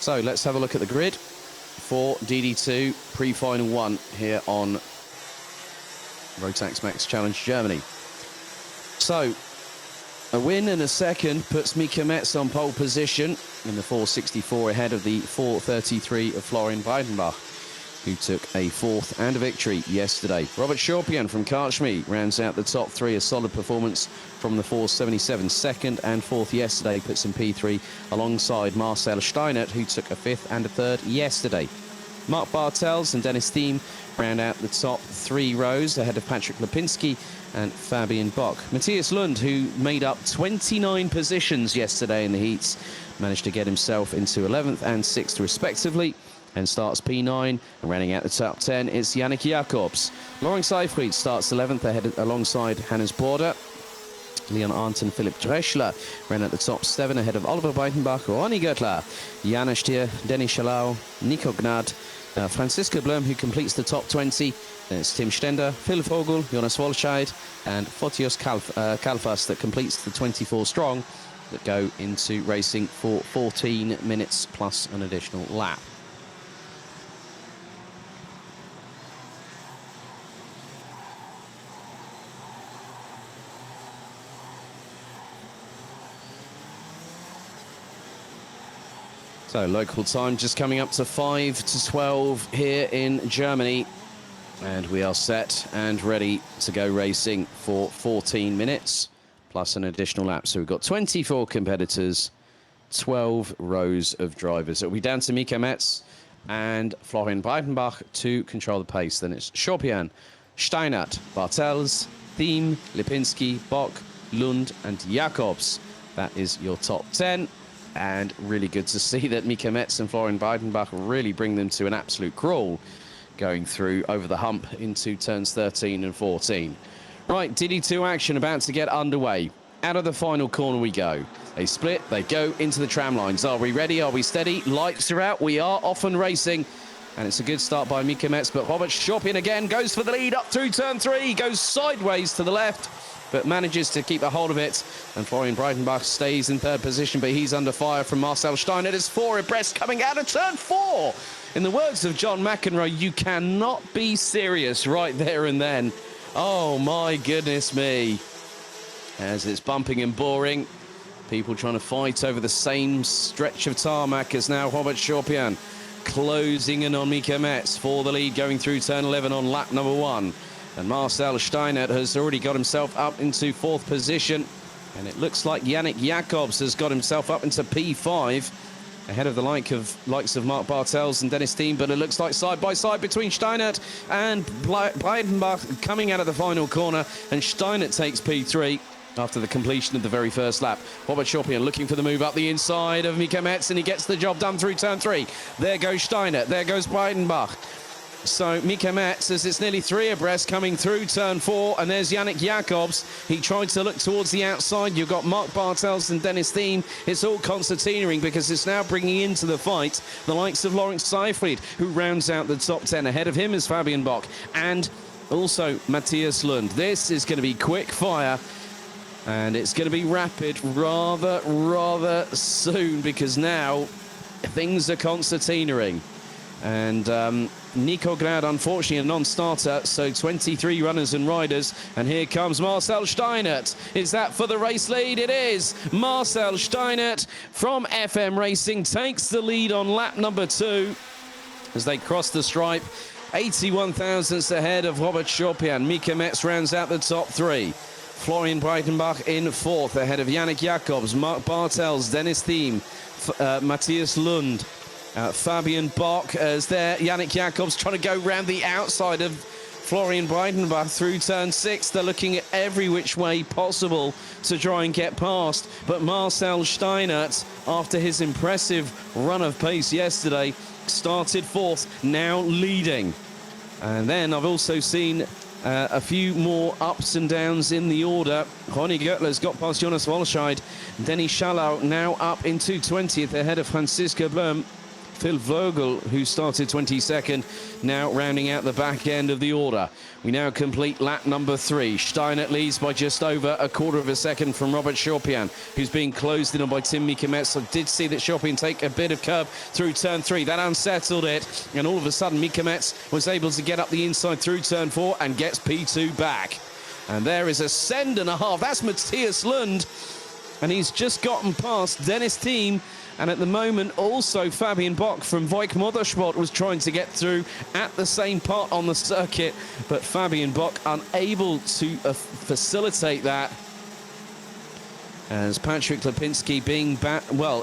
So let's have a look at the grid for DD2 pre-final one here on Rotax Max Challenge Germany. So a win and a second puts Mika Metz on pole position in the 4:64 ahead of the 4:33 of Florian Breidenbach, who took a fourth and a victory yesterday. Robert Schorpian from Karchmi rounds out the top three. A solid performance from the 4:77. Second and fourth yesterday puts him P3 alongside Marcel Steinert, who took a fifth and a third yesterday. Mark Bartels and Dennis Thiem round out the top three rows ahead of Patrick Lipinski and Fabian Bock. Matthias Lund, who made up 29 positions yesterday in the heats, managed to get himself into 11th and 6th respectively, and starts P9. And rounding out the top 10 is Yannick Jacobs. Loring Seifried starts 11th alongside Hannes Border. Leon Arndt and Philipp Dreschler ran at the top 7 ahead of Oliver Breitenbach, Ronny Göttler, Jana Stier, Dennis Schalau, Nico Gnad, Franziska Blum, who completes the top 20. Then it's Tim Stender, Phil Vogel, Jonas Wolscheid, and Fotios Kalfas that completes the 24 strong that go into racing for 14 minutes plus an additional lap. So local time just coming up to 5 to 12 here in Germany. And we are set and ready to go racing for 14 minutes plus an additional lap. So we've got 24 competitors, 12 rows of drivers. It'll be down to Mika Metz and Florian Breitenbach to control the pace. Then it's Schorpian, Steinert, Bartels, Thiem, Lipinski, Bock, Lund and Jacobs. That is your top 10. And really good to see that Mika Metz and Florian Breidenbach really bring them to an absolute crawl going through over the hump into turns 13 and 14. Right, DD2 action about to get underway. Out of the final corner we go. They split, they go into the tram lines. Are we ready? Are we steady? Lights are out. We are off and racing. And it's a good start by Mika Metz, but Robert Schorpian again goes for the lead up through turn 3, goes sideways to the left, but manages to keep a hold of it. And Florian Breitenbach stays in third position, but he's under fire from Marcel Steiner. There's 4 abreast coming out of turn 4. In the words of John McEnroe, you cannot be serious right there and then. Oh, my goodness me. As it's bumping and boring, people trying to fight over the same stretch of tarmac as now Robert Schorpian closing in on Mika Metz for the lead going through turn 11 on lap number 1. And Marcel Steinert has already got himself up into 4th position. And it looks like Yannick Jacobs has got himself up into P5, ahead of the likes of Mark Bartels and Dennis Thiem. But it looks like side by side between Steinert and Breidenbach coming out of the final corner. And Steinert takes P3 after the completion of the very first lap. Robert Schorpian looking for the move up the inside of Mika Metz, and he gets the job done through turn 3. There goes Steinert, there goes Breidenbach. So Mika Metz, as it's nearly 3 abreast coming through turn 4, and there's Yannick Jacobs. He tried to look towards the outside. You've got Mark Bartels and Dennis Thiem. It's all concertinaing because it's now bringing into the fight the likes of Loring Seifried, who rounds out the top 10. Ahead of him is Fabian Bock and also Matthias Lund. This is going to be quick fire, and it's going to be rapid rather soon, because now things are concertinaing. And Nico Gnad, unfortunately, a non-starter, so 23 runners and riders. And here comes Marcel Steinert. Is that for the race lead? It is. Marcel Steinert from FM Racing takes the lead on lap number 2 as they cross the stripe. 81 thousandths ahead of Robert Schorpian. Mika Metz rounds out the top 3. Florian Breitenbach in 4th, ahead of Yannick Jacobs, Mark Bartels, Dennis Thiem, Matthias Lund, Fabian Bock as there. Yannick Jacobs trying to go round the outside of Florian Breidenbach through turn 6. They're looking at every which way possible to try and get past. But Marcel Steinert, after his impressive run of pace yesterday, started 4th, now leading. And then I've also seen a few more ups and downs in the order. Ronny Göttler's got past Jonas Wolscheid. Dennis Schalau now up into 20th ahead of Franziska Blum. Phil Vogel, who started 22nd, now rounding out the back end of the order. We now complete lap number 3. Steinert leads by just over a quarter of a second from Robert Chopin, who's being closed in on by Tim Mika-Metz. I did see that Chopin take a bit of curve through turn 3. That unsettled it, and all of a sudden Mika-Metz was able to get up the inside through turn 4 and gets P2 back. And there is a send and a half. That's Matthias Lund, and he's just gotten past Dennis Thiem. And at the moment, also Fabian Bock from Voigt Motorsport was trying to get through at the same part on the circuit, but Fabian Bock unable to facilitate that. As Patrick Lipinski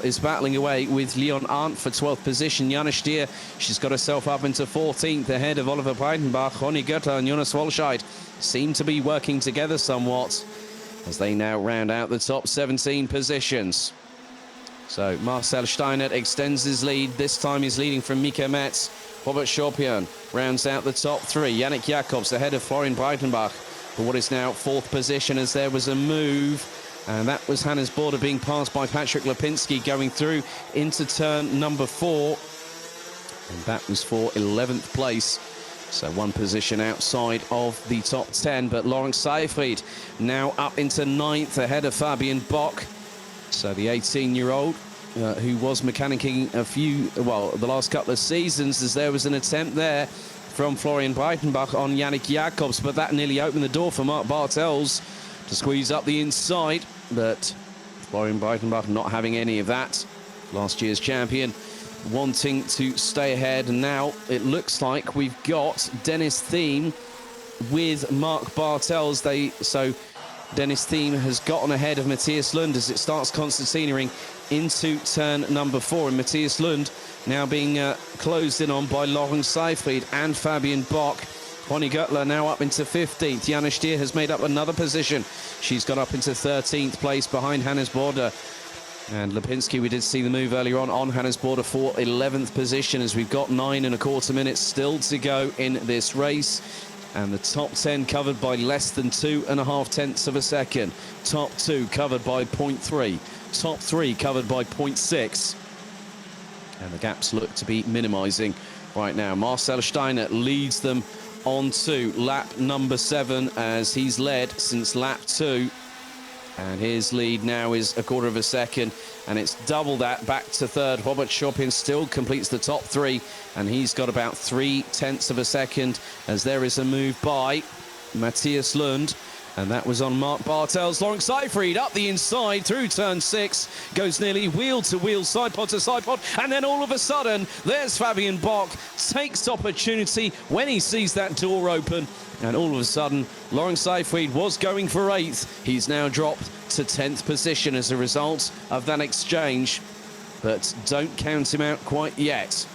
is battling away with Leon Arndt for 12th position. Jana Stier, she's got herself up into 14th ahead of Oliver Breitenbach. Ronnie Götter and Jonas Wolscheid seem to be working together somewhat as they now round out the top 17 positions. So Marcel Steinert extends his lead. This time he's leading from Mika-Metz. Robert Chopin rounds out the top 3. Yannick Jacobs ahead of Florian Breitenbach for what is now 4th position, as there was a move. And that was Hannes Border being passed by Patrick Lipinski going through into turn number 4. And that was for 11th place. So 1 position outside of the top 10. But Laurent Seyfried now up into 9th ahead of Fabian Bock. So the 18-year-old who was mechanicking the last couple of seasons, as there was an attempt there from Florian Breitenbach on Yannick Jacobs, but that nearly opened the door for Mark Bartels to squeeze up the inside. But Florian Breitenbach not having any of that. Last year's champion wanting to stay ahead, and now it looks like we've got Dennis Thiem with Mark Bartels. So Dennis Thiem has gotten ahead of Matthias Lund as it starts concertinaing into turn number 4. And Matthias Lund now being closed in on by Laurent Seyfried and Fabian Bock. Ronnie Göttler now up into 15th. Jana Stier has made up another position. She's got up into 13th place behind Hannes Border. And Lipinski, we did see the move earlier on Hannes Border for 11th position, as we've got 9.25 minutes still to go in this race. And the top 10 covered by less than 2.5 tenths of a second. Top 2 covered by 0.3. Top 3 covered by 0.6. And the gaps look to be minimising right now. Marcel Steinert leads them on to lap number 7, as he's led since lap 2. And his lead now is a quarter of a second, and it's double that back to 3rd. Robert Chopin still completes the top 3, and he's got about 3 tenths of a second, as there is a move by Matthias Lund, and that was on Mark Bartels. Laurent Seyfried up the inside through turn 6, goes nearly wheel to wheel, side pod to side pod, and then all of a sudden there's Fabian Bock, takes opportunity when he sees that door open. And all of a sudden, Laurent Seyfried was going for 8th. He's now dropped to 10th position as a result of that exchange. But don't count him out quite yet.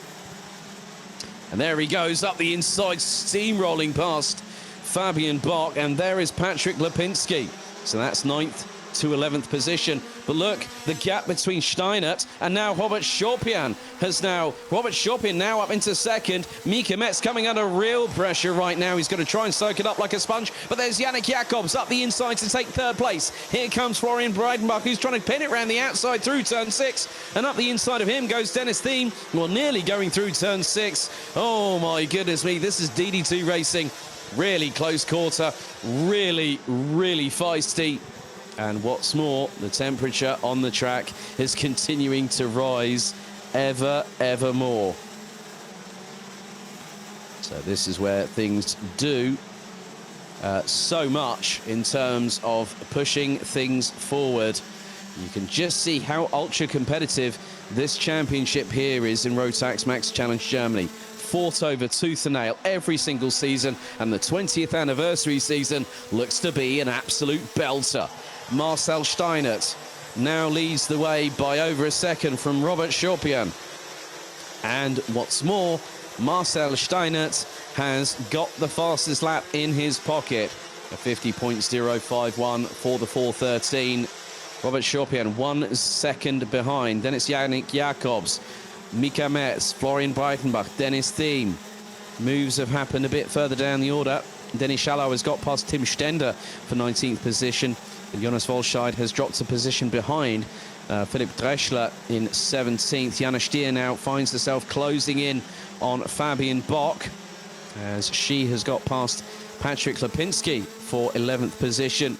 And there he goes up the inside, steamrolling past Fabian Bock. And there is Patrick Lipinski. So that's 9th to 11th position. But look, the gap between Steinert and now Robert Chopin Robert Chopin now up into 2nd. Mika-Metz coming under real pressure right now. He's going to try and soak it up like a sponge. But there's Yannick Jacobs up the inside to take 3rd place. Here comes Florian Breitenbach, who's trying to pin it around the outside through turn 6. And up the inside of him goes Dennis Thiem. Well, nearly going through turn 6. Oh my goodness me, this is DD2 racing. Really close quarter. Really, really feisty. And what's more, the temperature on the track is continuing to rise ever more. So this is where things do so much in terms of pushing things forward. You can just see how ultra competitive this championship here is in Rotax Max Challenge Germany. Fought over tooth and nail every single season, and the 20th anniversary season looks to be an absolute belter. Marcel Steinert now leads the way by over a second from Robert Chopin. And what's more, Marcel Steinert has got the fastest lap in his pocket. A 50.051 for the 4:13. Robert Chopin 1 second behind. Then it's Yannick Jacobs, Mika-Metz, Florian Breitenbach, Dennis Thiem. Moves have happened a bit further down the order. Dennis Schallau has got past Tim Stender for 19th position. And Jonas Wolscheid has dropped a position behind Philipp Dreschler in 17th. Jana Stier now finds herself closing in on Fabian Bock, as she has got past Patrick Lipinski for 11th position.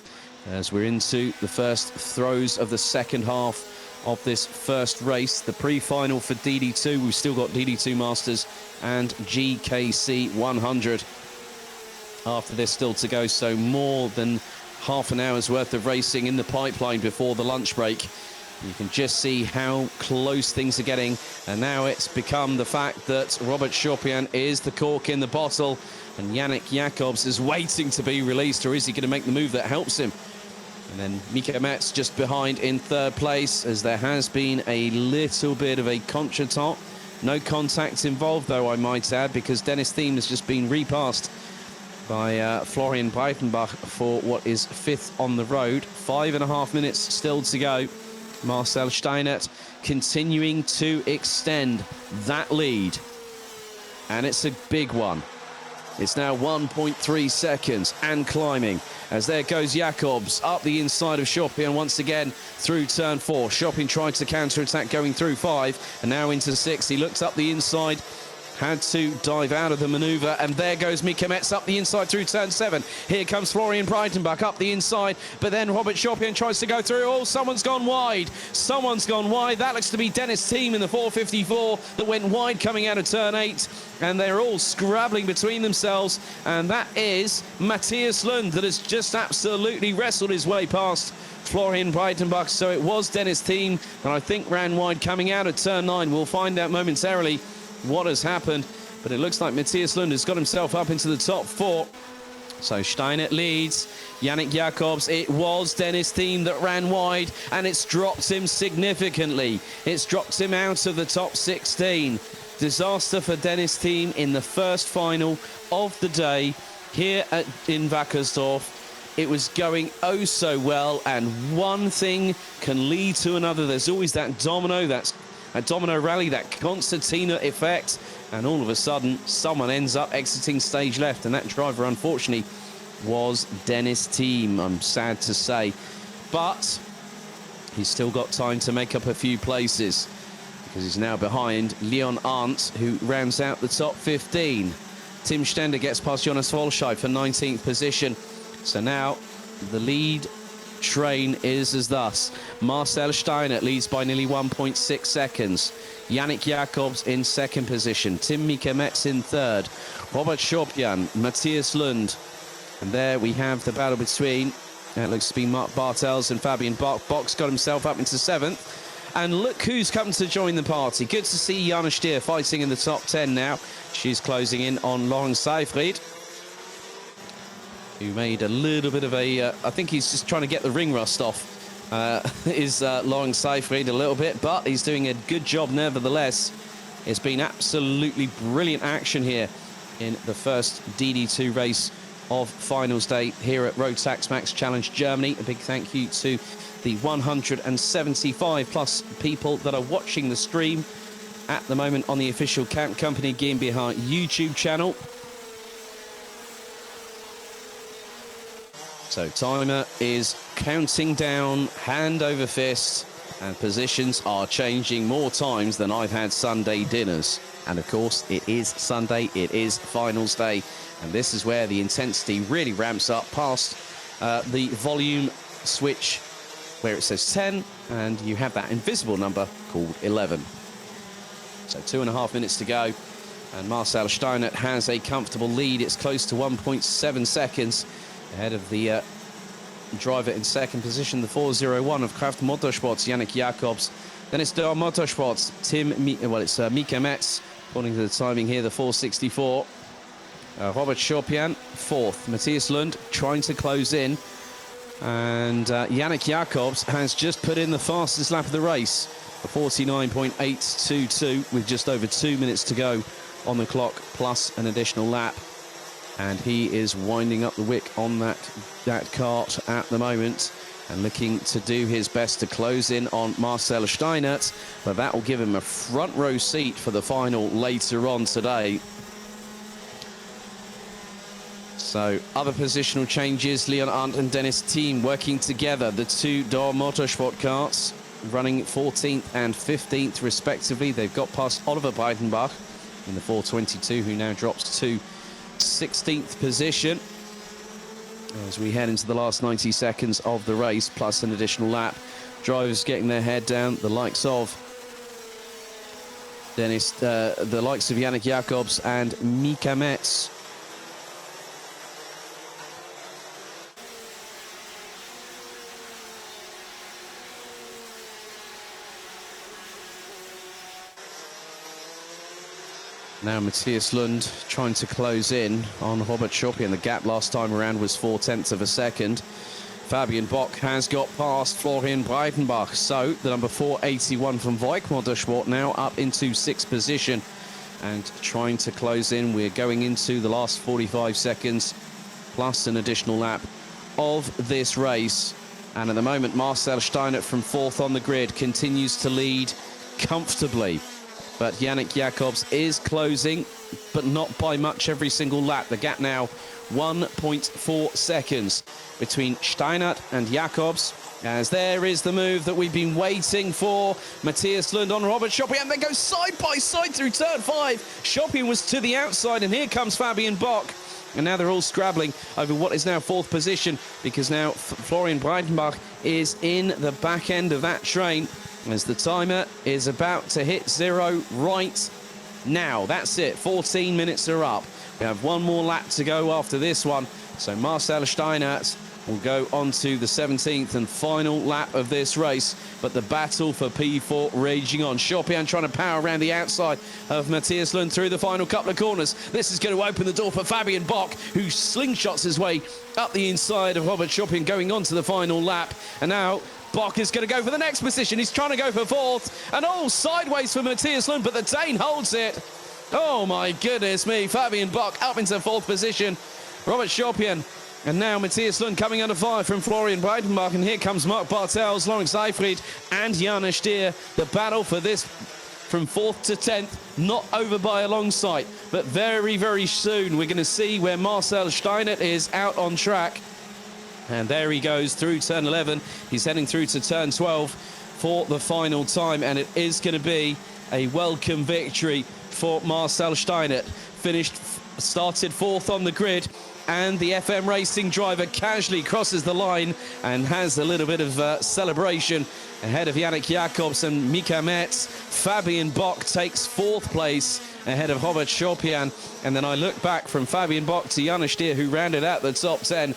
As we're into the first throws of the second half of this first race, the pre-final for DD2. We've still got DD2 Masters and GKC 100 after this still to go, so more than half an hour's worth of racing in the pipeline before the lunch break. You can just see how close things are getting, and now it's become the fact that Robert Schopian is the cork in the bottle, and Yannick Jacobs is waiting to be released, or is he going to make the move that helps him? And then Mika Metz just behind in third place, as there has been a little bit of a contretemps. No contact involved, though, I might add, because Dennis Thiem has just been repassed by Florian Breitenbach for what is 5th on the road. 5.5 minutes still to go. Marcel Steinert continuing to extend that lead, and it's a big one. It's now 1.3 seconds and climbing, as there goes Jacobs up the inside of Schopian once again through turn 4. Schopian tried to counter-attack going through 5 and now into 6. He looks up the inside, had to dive out of the manoeuvre, and there goes Mika Metz up the inside through turn 7. Here comes Florian Breitenbach up the inside, but then Robert Schopian tries to go through. Oh, someone's gone wide. Someone's gone wide. That looks to be Dennis Thiem in the 454 that went wide coming out of turn 8, and they're all scrabbling between themselves, and that is Matthias Lund that has just absolutely wrestled his way past Florian Breitenbach. So it was Dennis Thiem that I think ran wide coming out of turn 9. We'll find out momentarily what has happened, but it looks like Matthias Lund has got himself up into the top 4. So Steinert leads, Yannick Jacobs. It was Dennis Thiem that ran wide, and it's dropped him significantly. It's dropped him out of the top 16. Disaster for Dennis Thiem in the first final of the day here in Wackersdorf. It was going oh so well, and one thing can lead to another. There's always that domino, a domino rally, that concertina effect, and all of a sudden someone ends up exiting stage left, and that driver unfortunately was Dennis Thiem, I'm sad to say, but he's still got time to make up a few places, because he's now behind Leon Arndt, who rounds out the top 15. Tim Stender gets past Jonas Volscheid for 19th position. So now the lead train is as thus: Marcel Steinert leads by nearly 1.6 seconds. Yannick Jacobs in 2nd position. Tim Mika Metz in 3rd. Robert Schopian, Matthias Lund. And there we have the battle between, that looks to be Mark Bartels and Fabian Bock. Bock's got himself up into 7th. And look who's come to join the party. Good to see Jana Stier fighting in the top 10 now. She's closing in on Laurent Seyfried, who made a little bit of a... I think he's just trying to get the ring rust off, is Laurent Seyfried a little bit, but he's doing a good job nevertheless. It's been absolutely brilliant action here in the first DD2 race of finals day here at Rotax Max Challenge Germany. A big thank you to the 175 plus people that are watching the stream at the moment on the official Camp Company GmbH YouTube channel. So timer is counting down, hand over fist, and positions are changing more times than I've had Sunday dinners. And of course, it is Sunday, it is finals day, and this is where the intensity really ramps up past the volume switch where it says 10, and you have that invisible number called 11. So 2.5 minutes to go, and Marcel Steinert has a comfortable lead. It's close to 1.7 seconds ahead of the driver in 2nd position, the 401 of Kraft Motorsports, Yannick Jacobs. Then it's Dor Motorsports, Mika Metz, according to the timing here, the 464. Robert Schopian, 4th. Matthias Lund trying to close in. And Yannick Jacobs has just put in the fastest lap of the race, a 49.822, with just over 2 minutes to go on the clock, plus an additional lap. And he is winding up the wick on that cart at the moment, and looking to do his best to close in on Marcel Steinert, but that will give him a front row seat for the final later on today. So other positional changes: Leon Arndt and Dennis Thiem working together, the two Dor Motorsport karts. running 14th and 15th respectively. They've got past Oliver Breitenbach in the 4:22, who now drops to 16th position as we head into the last 90 seconds of the race, plus an additional lap. Drivers getting their head down, the likes of Yannick Jacobs and Mika Metz. Now Matthias Lund trying to close in on Robert Schoppi, and the gap last time around was 0.4 of a second. Fabian Bock has got past Florian Breitenbach, so the number 481 from Voigt-Motorsport now up into 6th position and trying to close in. We're going into the last 45 seconds plus an additional lap of this race, and at the moment Marcel Steinert from 4th on the grid continues to lead comfortably. But Yannick Jacobs is closing, but not by much every single lap. The gap now 1.4 seconds between Steinert and Jacobs, as there is the move that we've been waiting for. Matthias Lund on Robert Schoppi, and they go side by side through turn 5. Schoppi was to the outside, and here comes Fabian Bock. And now they're all scrabbling over what is now 4th position, because now Florian Breitenbach is in the back end of that train, as the timer is about to hit 0 right now. That's it, 14 minutes are up. We have one more lap to go after this one, so Marcel Steinert will go on to the 17th and final lap of this race, but the battle for P4 raging on. Schoppian trying to power around the outside of Matthias Lund through the final couple of corners. This is going to open the door for Fabian Bock, who slingshots his way up the inside of Robert Schoppian, going on to the final lap. And now Bock is going to go for the next position. He's trying to go for 4th, and all sideways for Matthias Lund, but the Dane holds it. Oh my goodness me, Fabian Bock up into 4th position. Robert Schoppian, and now Matthias Lund coming under fire from Florian Breitenbach, and here comes Mark Bartels, Lawrence Seyfried and Janusz Stier. The battle for this from 4th to 10th, not over by a long sight, but very, very soon we're going to see where Marcel Steinert is out on track. And there he goes through turn 11. He's heading through to turn 12 for the final time, and it is going to be a welcome victory for Marcel Steinert. Started 4th on the grid, and the FM Racing driver casually crosses the line and has a little bit of celebration ahead of Yannick Jacobs and Mika Metz. Fabian Bock takes 4th place ahead of Robert Schoppian, and then I look back from Fabian Bock to Janusz Stier, who rounded out the top 10,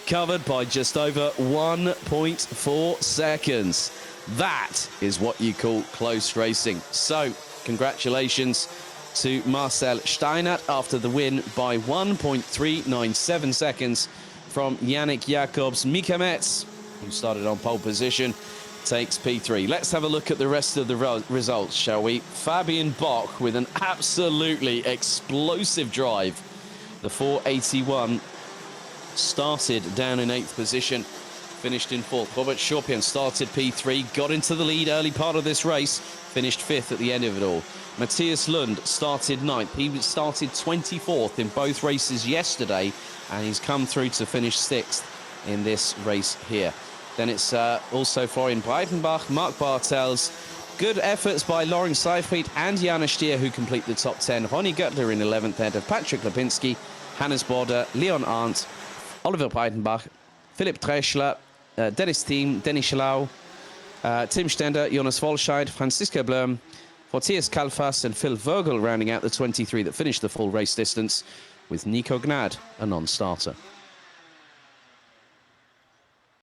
covered by just over 1.4 seconds. That is what you call close racing. So, congratulations to Marcel Steinert after the win by 1.397 seconds from Yannick Jacobs. Mika Metz, who started on pole position, takes P3. Let's have a look at the rest of the results, shall we? Fabian Bock with an absolutely explosive drive. The 481 started down in 8th position, finished in 4th. Robert Schoppian started P3, got into the lead early part of this race, finished 5th at the end of it all. Matthias Lund started 9th. He started 24th in both races yesterday, and he's come through to finish 6th in this race here. Then it's also Florian Breitenbach, Mark Bartels. Good efforts by Lawrence Seyfried and Janusz Stier, who complete the top 10. Ronnie Göttler in 11th, ahead of Patrick Lipinski, Hannes Border, Leon Arndt, Oliver Breitenbach, Philipp Dreschler, Dennis Thiem, Dennis Schlau, Tim Stender, Jonas Wolscheid, Franziska Blum, Matthias Kalfas and Phil Vogel rounding out the 23 that finished the full race distance, with Nico Gnad a non-starter.